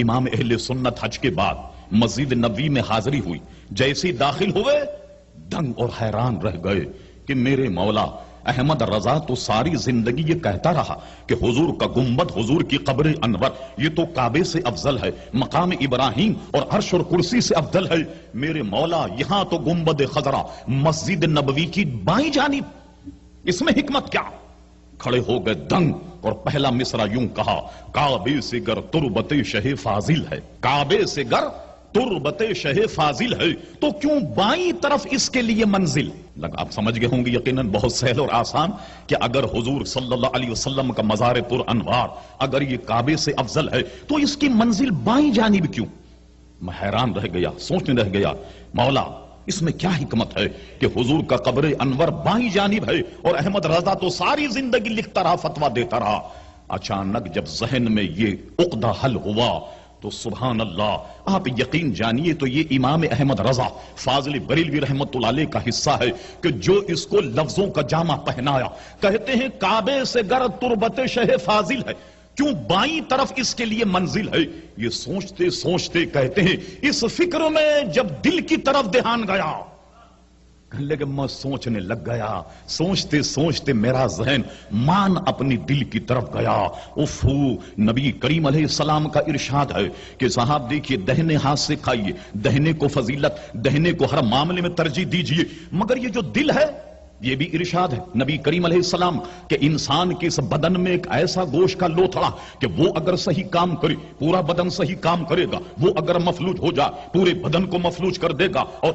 امام اہل سنت حج کے بعد مسجد نبوی میں حاضری ہوئی، جیسے داخل ہوئے دنگ اور حیران رہ گئے کہ میرے مولا احمد رضا تو ساری زندگی یہ کہتا رہا کہ حضور کا گنبد، حضور کی قبر انور یہ تو کعبے سے افضل ہے، مقام ابراہیم اور عرش اور کرسی سے افضل ہے، میرے مولا یہاں تو گنبد خضرا مسجد نبوی کی بائیں جانب، اس میں حکمت کیا؟ کھڑے ہو گئے دنگ اور پہلا مصرع یوں کہا، کعبے سے گر تربت شہ فاضل ہے، کعبے سے گر تربت شہ فاضل ہے تو کیوں بائیں طرف اس کے لیے منزل؟ آپ سمجھ گئے ہوں گے یقیناً بہت سہل اور آسان کہ اگر حضور صلی اللہ علیہ وسلم کا مزار پر انوار اگر یہ کعبے سے افضل ہے تو اس کی منزل بائیں جانب کیوں؟ میں حیران رہ گیا، سوچنے رہ گیا، مولا اس میں کیا حکمت ہے کہ حضور کا قبر انور بائیں جانب ہے اور احمد رضا تو ساری زندگی لکھتا رہا، فتویٰ دیتا رہا۔ اچانک جب ذہن میں یہ عقدہ حل ہوا تو سبحان اللہ، آپ یقین جانیے تو یہ امام احمد رضا فاضل بریلوی رحمت اللہ علیہ کا حصہ ہے کہ جو اس کو لفظوں کا جامع پہنایا، کہتے ہیں کعبے سے گر تربت شہ فاضل ہے، کیوں بائیں طرف اس کے لیے منزل ہے؟ یہ سوچتے سوچتے کہتے ہیں اس فکر میں جب دل کی طرف دھیان گیا، کہنے لگے میں سوچنے لگ گیا، سوچتے سوچتے میرا ذہن مان اپنی دل کی طرف گیا۔ افو، نبی کریم علیہ السلام کا ارشاد ہے کہ صاحب دیکھیے دہنے ہاتھ سے کھائیے، دہنے کو فضیلت، دہنے کو ہر معاملے میں ترجیح دیجیے، مگر یہ جو دل ہے یہ بھی ارشاد ہے نبی کریم علیہ السلام کہ انسان کے اس بدن میں ایک ایسا گوشت کا لوتھڑا کہ وہ اگر صحیح کام کرے پورا بدن صحیح کام کرے گا، وہ اگر مفلوج ہو جائے پورے بدن کو مفلوج کر دے گا، اور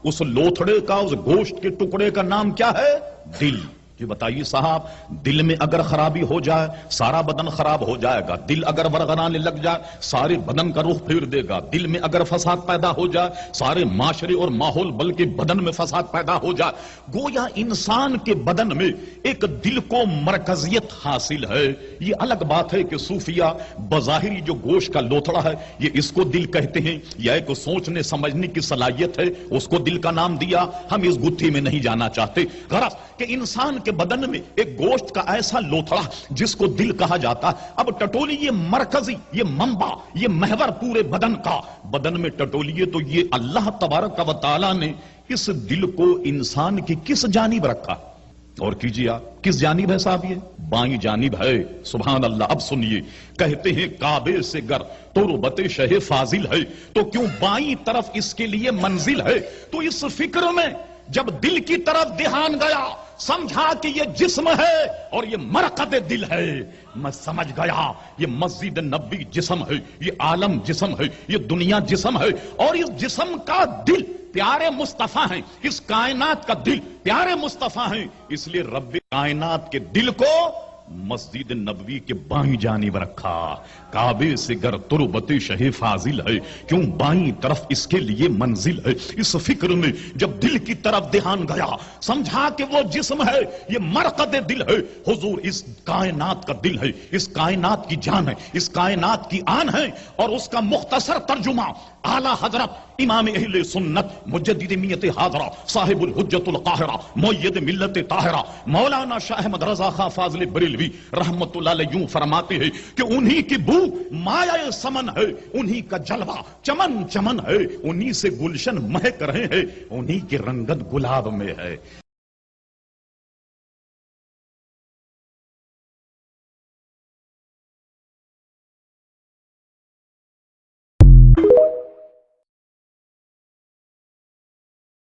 اس لوتھڑے کا، اس گوشت کے ٹکڑے کا نام کیا ہے؟ دل۔ یہ بتائیے صاحب، دل میں اگر خرابی ہو جائے سارا بدن خراب ہو جائے گا، دل اگر ورغرانے لگ جائے سارے بدن کا رخ پھیر دے گا، دل میں اگر فساد پیدا ہو جائے سارے معاشرے اور ماحول بلکہ بدن میں فساد پیدا ہو جائے۔ گویا انسان کے بدن میں ایک دل کو مرکزیت حاصل ہے۔ یہ الگ بات ہے کہ صوفیہ بظاہر جو گوشت کا لوتھڑا ہے یہ اس کو دل کہتے ہیں، یا ایک سوچنے سمجھنے کی صلاحیت ہے اس کو دل کا نام دیا، ہم اس گتھی میں نہیں جانا چاہتے۔ غرض کہ انسان کے بدن میں ایک گوشت کا ایسا لوتھڑا جس کو دل کہا جاتا ہے۔ اب ٹٹولی یہ مرکزی، یہ منبع، یہ محور پورے بدن کا، بدن میں ٹٹولیے تو یہ اللہ تبارک و تعالی نے اس دل کو انسان کی کس جانب رکھا؟ اور کیجیے آپ، کس جانب ہے صاحب؟ یہ بائیں جانب ہے۔ سبحان اللہ۔ اب سنیے، کہتے ہیں کعبے سے گر تربت شہ فاضل ہے تو کیوں بائیں طرف اس کے لیے منزل ہے؟ تو اس فکر میں جب دل کی طرف دھیان گیا، سمجھا کہ یہ جسم ہے اور یہ مرقد دل ہے، میں سمجھ گیا یہ مسجد نبوی جسم ہے، یہ عالم جسم ہے، یہ دنیا جسم ہے، اور اس جسم کا دل پیارے مصطفیٰ ہیں، اس کائنات کا دل پیارے مصطفیٰ ہیں، اس لیے رب کائنات کے دل کو مسجد نبوی کے بائیں جانب رکھا۔ کعبے سے گر تربت شہ فاضل ہے کیوں بائیں طرف اس کے لیے منزل ہے۔ اس فکر میں جب دل کی طرف دھیان گیا، سمجھا کہ وہ جسم ہے، یہ مرقد دل ہے، حضور اس کائنات کا دل ہے، اس کائنات کی جان ہے، اس کائنات کی آن ہے، اور اس کا مختصر ترجمہ اعلی حضرت امام اہل سنت مجدد میت حاضرہ صاحب الحجت القاہرہ مؤید ملت طاہرہ مولانا شاہ احمد رضا خان فاضل بریلوی رحمت اللہ علیہ یوں فرماتے ہیں کہ انہی کی بو مایہ سمن ہے، انہی کا جلوہ چمن چمن ہے، انہی سے گلشن مہک رہے ہیں، انہی کی رنگت گلاب میں ہے۔